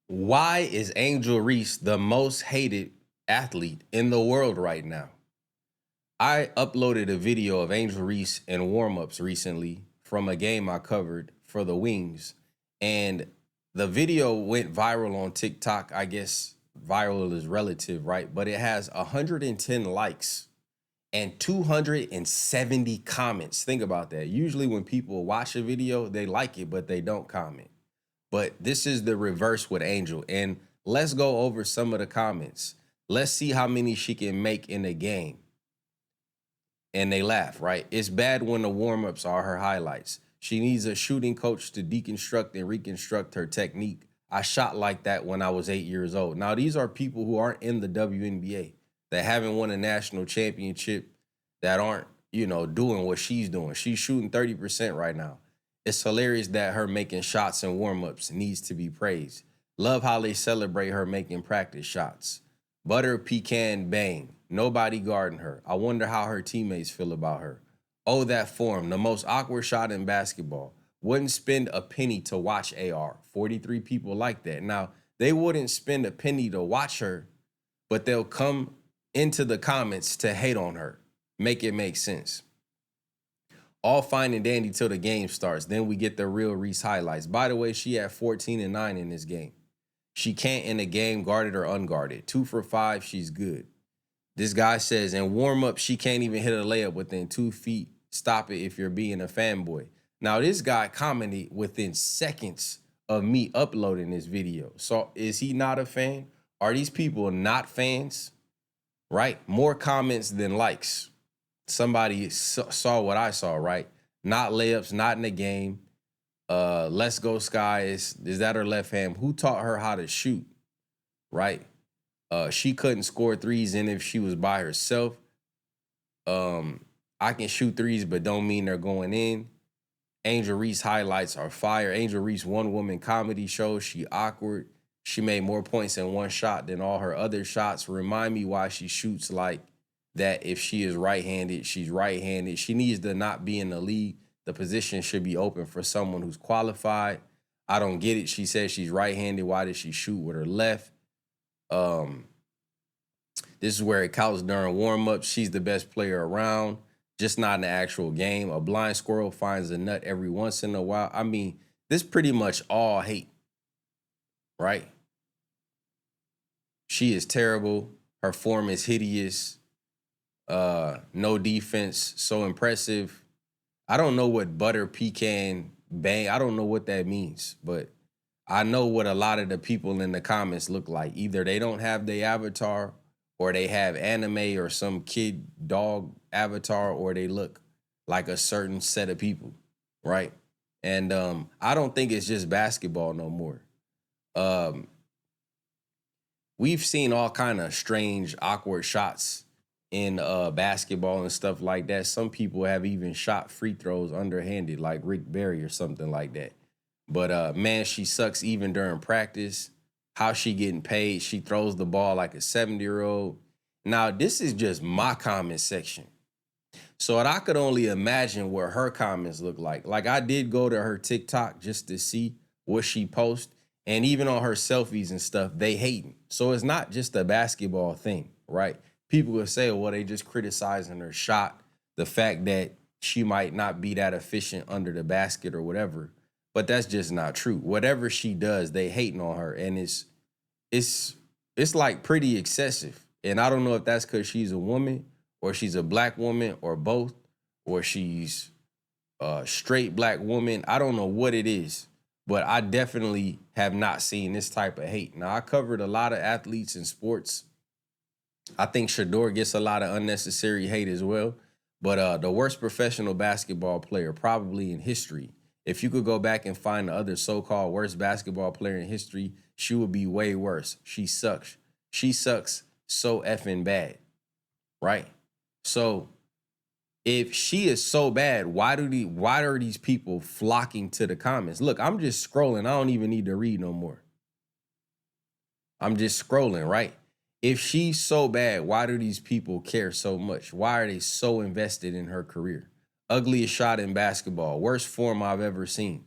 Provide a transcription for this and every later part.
Why is Angel Reese the most hated athlete in the world right now? I uploaded a video of Angel Reese in warm-ups recently from a game I covered for the Wings. And the video went viral on TikTok. I guess viral is relative, right? But it has 110 likes and 270 comments. Think about that. Usually when people watch a video, they like it, but they don't comment. But this is the reverse with Angel. And let's go over some of the comments. Let's see how many she can make in a game. And they laugh, right? It's bad when the warm-ups are her highlights. She needs a shooting coach to deconstruct and reconstruct her technique. I shot like that when I was 8 years old. Now, these are people who aren't in the WNBA, that haven't won a national championship, that aren't, doing what she's doing. She's shooting 30% right now. It's hilarious that her making shots and warm-ups needs to be praised. Love how they celebrate her making practice shots. Butter pecan bang. Nobody guarding her. I wonder how her teammates feel about her. Oh, that form. The most awkward shot in basketball. Wouldn't spend a penny to watch AR. 43 people like that. Now, they wouldn't spend a penny to watch her, but they'll come into the comments to hate on her. Make it make sense. All fine and dandy till the game starts. Then we get the real Reese highlights. By the way, she had 14 and 9 in this game. She can't in a game, guarded or unguarded. 2 for 5, she's good. This guy says, in warm-up, she can't even hit a layup within 2 feet. Stop it if you're being a fanboy. Now, this guy commented within seconds of me uploading this video. So is he not a fan? Are these people not fans? Right? More comments than likes. Somebody saw what I saw, right? Not layups, not in the game. Let's go Sky. Is that her left hand? Who taught her how to shoot? Right? She couldn't score threes, and if she was by herself, I can shoot threes, but don't mean they're going in. Angel Reese highlights are fire. Angel Reese one-woman comedy show. She awkward. She made more points in one shot than all her other shots. Remind me why she shoots like that. If she is right-handed, she's right-handed. She needs to not be in the league. The position should be open for someone who's qualified. I don't get it. She says she's right-handed. Why does she shoot with her left? This is where it counts during warm-up. She's the best player around, just not in the actual game. A blind squirrel finds a nut every once in a while. I mean, this pretty much all hate, right? She is terrible. Her form is hideous. No defense, so impressive. I don't know what butter pecan bang. I don't know what that means, but I know what a lot of the people in the comments look like. Either they don't have the avatar, or they have anime or some kid dog avatar, or they look like a certain set of people, right? And I don't think it's just basketball no more. We've seen all kind of strange, awkward shots in basketball and stuff like that. Some people have even shot free throws underhanded, like Rick Barry or something like that. But man, she sucks even during practice. How she getting paid? She throws the ball like a 70-year-old. Now, this is just my comment section. So I could only imagine what her comments look like. Like, I did go to her TikTok just to see what she posts. And even on her selfies and stuff, they hating. So it's not just a basketball thing, right? People will say, well, they just criticizing her shot, the fact that she might not be that efficient under the basket or whatever. But that's just not true. Whatever she does, they hating on her. And it's like pretty excessive. And I don't know if that's because she's a woman, or she's a black woman, or both, or she's a straight black woman. I don't know what it is, but I definitely have not seen this type of hate. Now, I covered a lot of athletes in sports. I think Shador gets a lot of unnecessary hate as well. But the worst professional basketball player probably in history, if you could go back and find the other so-called worst basketball player in history, she would be way worse. She sucks. She sucks so effing bad, right? So if she is so bad, why are these people flocking to the comments? Look, I'm just scrolling. I don't even need to read no more. I'm just scrolling, right? If she's so bad, why do these people care so much? Why are they so invested in her career? Ugliest shot in basketball. Worst form I've ever seen.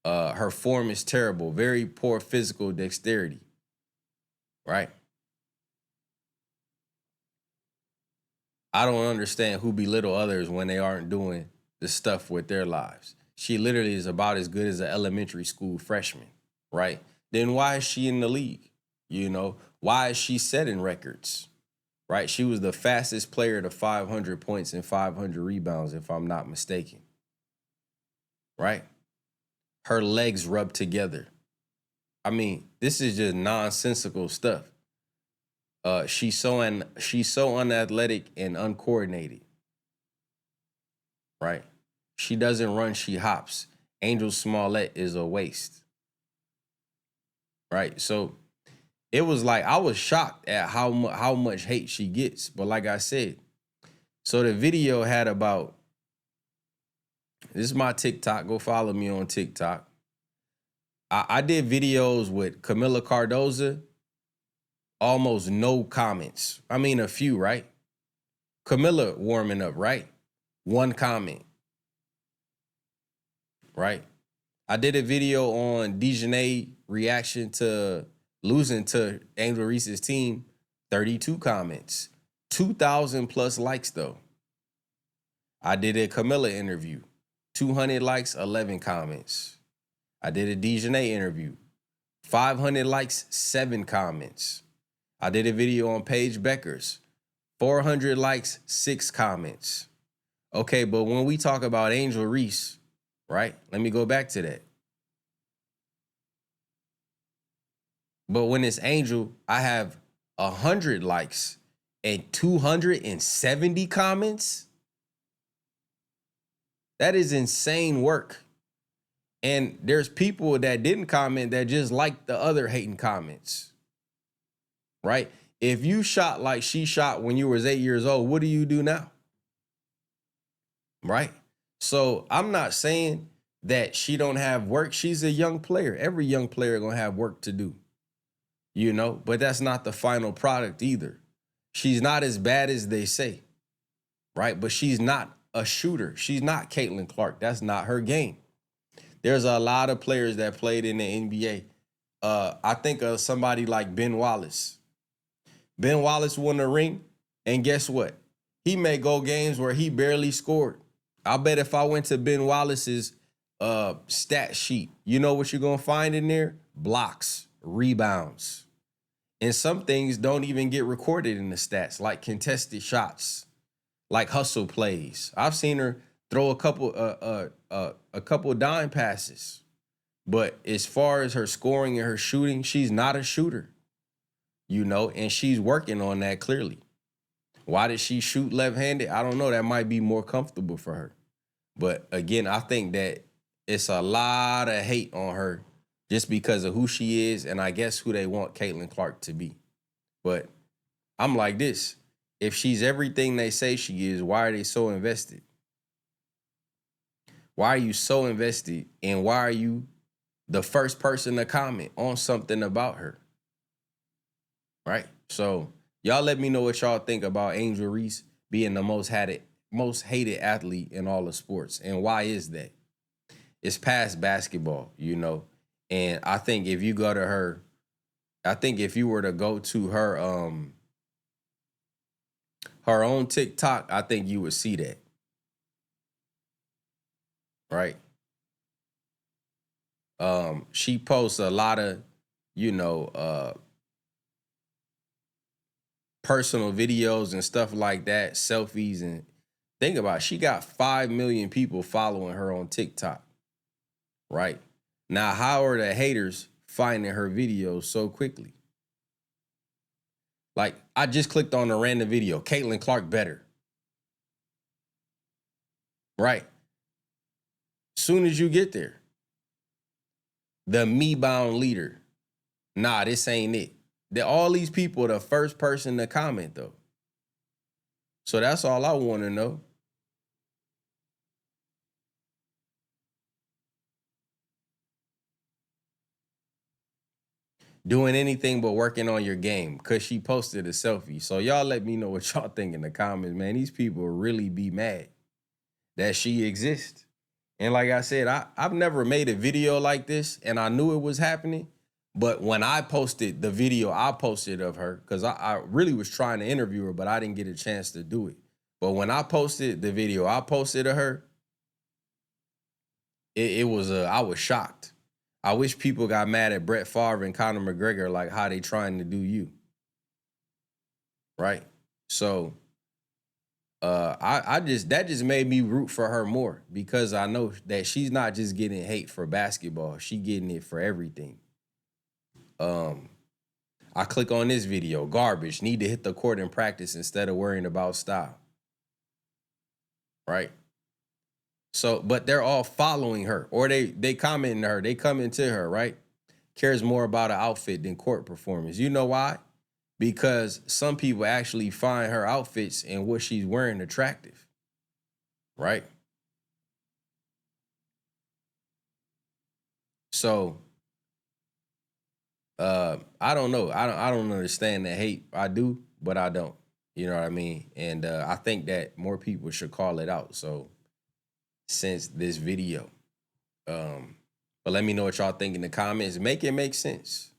Her form is terrible, very poor physical dexterity, right? I don't understand who belittle others when they aren't doing the stuff with their lives. She literally is about as good as an elementary school freshman, right? Then why is she in the league? You know, why is she setting records? Right? She was the fastest player to 500 points and 500 rebounds, if I'm not mistaken. Right? Her legs rub together. I mean, this is just nonsensical stuff. She's so unathletic and uncoordinated. Right? She doesn't run, she hops. Angel Smollett is a waste. Right? So it was like I was shocked at how much hate she gets. But like I said, so the video had about, this is my TikTok. Go follow me on TikTok. I did videos with Camila Cardoza, almost no comments. I mean, a few, right? Camila warming up, right? One comment, right? I did a video on Dejanay reaction to losing to Angel Reese's team, 32 comments, 2,000 plus likes though. I did a Camila interview, 200 likes, 11 comments. I did a Dejanay interview, 500 likes, 7 comments. I did a video on Paige Beckers, 400 likes, 6 comments. Okay, but when we talk about Angel Reese, right? Let me go back to that. But when it's Angel, I have 100 likes and 270 comments. That is insane work. And there's people that didn't comment that just like the other hating comments, right? If you shot like she shot when you was 8 years old, what do you do now? Right? So I'm not saying that she don't have work. She's a young player. Every young player gonna have work to do, you know, but that's not the final product either. She's not as bad as they say, right? But she's not a shooter. She's not Caitlin Clark. That's not her game. There's a lot of players that played in the NBA. I think of somebody like Ben Wallace. Ben Wallace won the ring, and guess what? He may go games where he barely scored. I bet if I went to Ben Wallace's stat sheet, you know what you're going to find in there? Blocks, rebounds. And some things don't even get recorded in the stats, like contested shots, like hustle plays. I've seen her throw a couple dime passes. But as far as her scoring and her shooting, she's not a shooter, you know, and she's working on that clearly. Why did she shoot left-handed? I don't know. That might be more comfortable for her. But again, I think that it's a lot of hate on her just because of who she is and I guess who they want Caitlin Clark to be. But I'm like this. If she's everything they say she is, why are they so invested? Why are you so invested? And why are you the first person to comment on something about her? Right? So y'all let me know what y'all think about Angel Reese being the most hated athlete in all of sports. And why is that? It's past basketball, you know. And I think if you go to her, I think if you were to go to her own TikTok, I think you would see that. Right? She posts a lot of, you know, personal videos and stuff like that, selfies, and think about it, she got 5 million people following her on TikTok. Right? Now, how are the haters finding her videos so quickly? Like, I just clicked on a random video, Caitlin Clark better. Right? Soon as you get there, the me-bound leader. Nah, this ain't it. All these people are the first person to comment, though. So that's all I want to know. Doing anything but working on your game, because she posted a selfie. So y'all let me know what y'all think in the comments, man. These people really be mad that she exists. And like I said, I've never made a video like this, and I knew it was happening. But when I posted the video I posted of her, because I really was trying to interview her, but I didn't get a chance to do it. But when I posted the video I posted of her, it was I was shocked. I wish people got mad at Brett Favre and Conor McGregor like how they trying to do you. Right? So I just that just made me root for her more because I know that she's not just getting hate for basketball, she getting it for everything. I click on this video, garbage, need to hit the court in practice instead of worrying about style. Right? So, but they're all following her, or they commenting her, they coming to her, right? Cares more about an outfit than court performance. You know why? Because some people actually find her outfits and what she's wearing attractive, right? So I don't know. I don't understand the hate. I do, but I don't. You know what I mean? And I think that more people should call it out. So since this video. But let me know what y'all think in the comments. Make it make sense.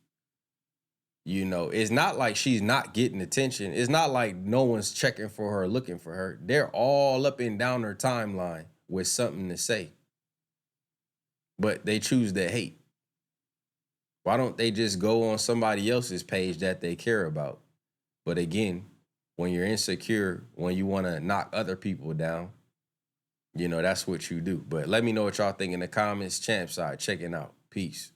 You know, it's not like she's not getting attention. It's not like no one's checking for her, looking for her. They're all up and down her timeline with something to say. But they choose to hate. Why don't they just go on somebody else's page that they care about? But again, when you're insecure, when you want to knock other people down, you know, that's what you do. But let me know what y'all think in the comments. CHAMPSIDE, checking out. Peace.